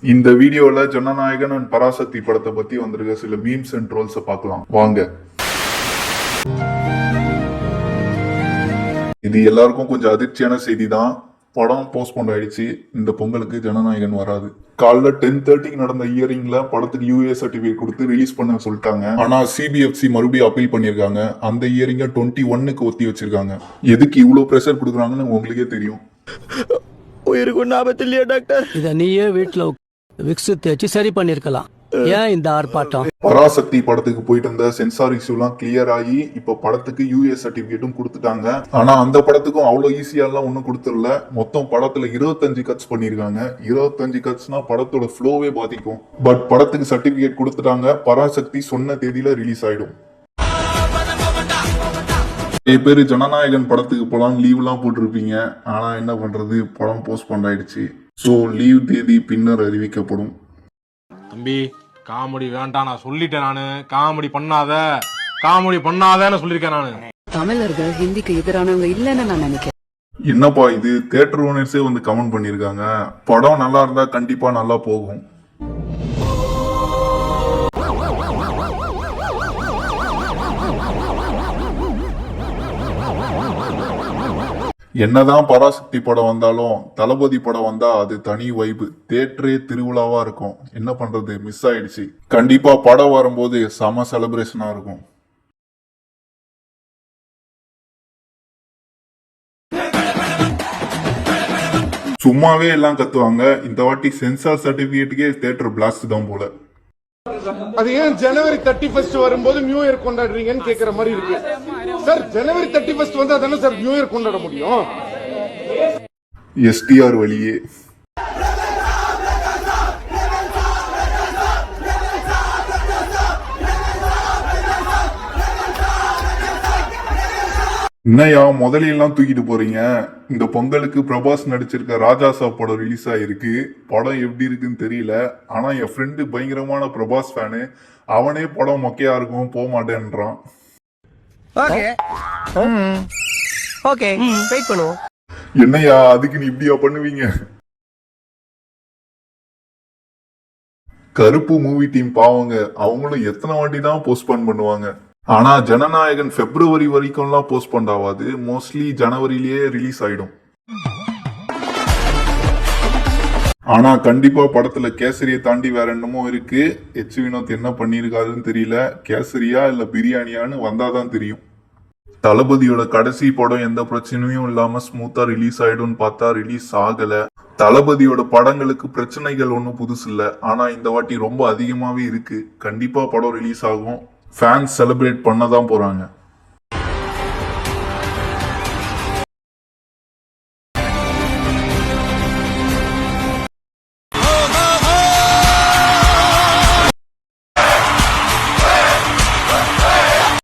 இந்த வீடியோல ஜனநாயகன் அண்ட் பராசக்தி படத்தை பத்தி வந்திருக்க சில மீம்ஸ் அண்ட் ட்ரோல்ஸ் பார்க்கலாம் வாங்க. இது எல்லாருக்கும் கொஞ்சம் அதிர்ச்சியான செய்தி தான். படம் போஸ்ட்போன் ஆயிடுச்சு. இந்த பொங்கலுக்கு ஜனநாயகன் வராது. காலைல 10:30 நடந்த இயரிங்ல படத்துக்கு யூஏ சர்டிபிகேட் கொடுத்து ரிலீஸ் பண்ண சொல்லிட்டாங்க. ஆனா சிபிஎஃப்சி மறுபடியும் அப்பீல் பண்ணிருக்காங்க. அந்த இயரிங்க 21க்கு ஒத்தி வச்சிருக்காங்க. எதுக்கு இவ்வளவு பிரஷர் கொடுக்குறாங்கன்னு உங்களுக்கே தெரியும். உயிருக்கு ஒன்றும் ஆபத்து இல்லையா டாக்டர்? இதை நீயே வீட்டுல விக்ஸ் தேய்ச்சி சரி பண்ணிருக்கலாம். ஏன் இந்த ஆர்ப்பாட்டம்? பராசக்தி படத்துக்கு போயிட்டு இருந்த சென்சார் இஷ்யூ எல்லாம் கிளியர் ஆகி இப்ப படத்துக்கு யூஏ சர்டிபிகேட்டும் கொடுத்துட்டாங்க. ஆனா அந்த படத்துக்கும் அவ்வளவு ஈஸியா எல்லாம் ஒண்ணும் கொடுத்துடல. மொத்தம் படத்துல 25 கட்ஸ் பண்ணிருக்காங்க. 25 கட்ஸ்னா படத்தோட ஃப்ளோவே பாதிக்கும். பட் படத்துக்கு சர்டிபிகேட் கொடுத்துட்டாங்க. பராசக்தி சொன்ன தேதியில ரிலீஸ் ஆயிடும். நிறைய பேர் ஜனநாயகன் படத்துக்கு போலாம் லீவ் எல்லாம் போட்டிருப்பீங்க. ஆனா என்ன பண்றது, படம் போஸ்ட்போன் ஆயிடுச்சு. சோ லீவ் தேதி பின்னர் அறிவிக்கப்படும். தம்பி காமெடி வேண்டாம், நான் சொல்லிட்டேன். நானு காமெடி பண்ணாதன்னு சொல்லிருக்கேன். நானு தமிழர்கள் ஹிந்திக்கு எதிரானவங்க இல்லன்னு நான் நினைக்கிறேன். என்னப்பா இது, தியேட்டர் ஓனர்ஸே வந்து கமெண்ட் பண்ணிருக்காங்க. படம் நல்லா இருந்தா கண்டிப்பா நல்லா போகும். என்னதான் பராசக்தி படம் வந்தாலும் தளபதி படம் வந்தா அது தனி வைபு. தியேட்டரே திருவிழாவா இருக்கும். என்ன பண்றது, மிஸ் ஆயிடுச்சு. கண்டிப்பா படம் வரும்போது செம செலிப்ரேஷனா இருக்கும். சும்மாவே எல்லாம் கத்துவாங்க. இந்த வாட்டி சென்சார் சர்டிபிகேட்டுக்கே தியேட்டர் பிளாஸ்ட் தான் போல. அது ஏன் ஜனவரி 31 வரும்போது நியூ இயர் கொண்டாடுறீங்கன்னு கேக்குற மாதிரி இருக்கு. சார் ஜனவரி 31 வந்தா தானே சார் நியூ இயர் கொண்டாட முடியும். எஸ்டிஆர் வழியே என்னையா முதலையெல்லாம் தூக்கிட்டு போறீங்க? இந்த பொங்கலுக்கு பிரபாஸ் நடிச்சிருக்க ராஜாசா படம் ரிலீஸ் ஆயிருக்கு. படம் எப்படி இருக்குன்னு தெரியல. ஆனா என் ஃப்ரெண்டு பயங்கரமான பிரபாஸ் ஃபேனு. அவனே படம் மொக்கையா இருக்கும் போக மாட்டேன்றான். என்னையா அதுக்கு நீ இப்படியா பண்ணுவீங்க? கருப்பு மூவி டீம் பாவங்க, அவங்களும் எத்தனை வாட்டி தான் போஸ்ட்போன் பண்ணுவாங்க. ஆனா ஜனநாயகன் பிப்ரவரி வரைக்கும்லாம் போஸ்ட்போன் ஆகாது. மோஸ்ட்லி ஜனவரியிலேயே ரிலீஸ் ஆயிடும். ஆனா கண்டிப்பா படத்துல கேசரியை தாண்டி வேற என்னமோ இருக்கு. எச் வினோத் என்ன பண்ணிருக்காருன்னு தெரியல. கேசரியா இல்ல பிரியாணியான்னு வந்தாதான் தெரியும். தளபதியோட கடைசி படம் எந்த பிரச்சனையும் இல்லாம ஸ்மூத்தா ரிலீஸ் ஆயிடும் பார்த்தா ரிலீஸ் ஆகல. தளபதியோட படங்களுக்கு பிரச்சனைகள் ஒன்றும் புதுசு இல்ல. ஆனா இந்த வாட்டி ரொம்ப அதிகமாவே இருக்கு. கண்டிப்பா படம் ரிலீஸ் ஆகும். ஃபேன்ஸ் செலிப்ரேட் பண்ணதான் போறாங்க.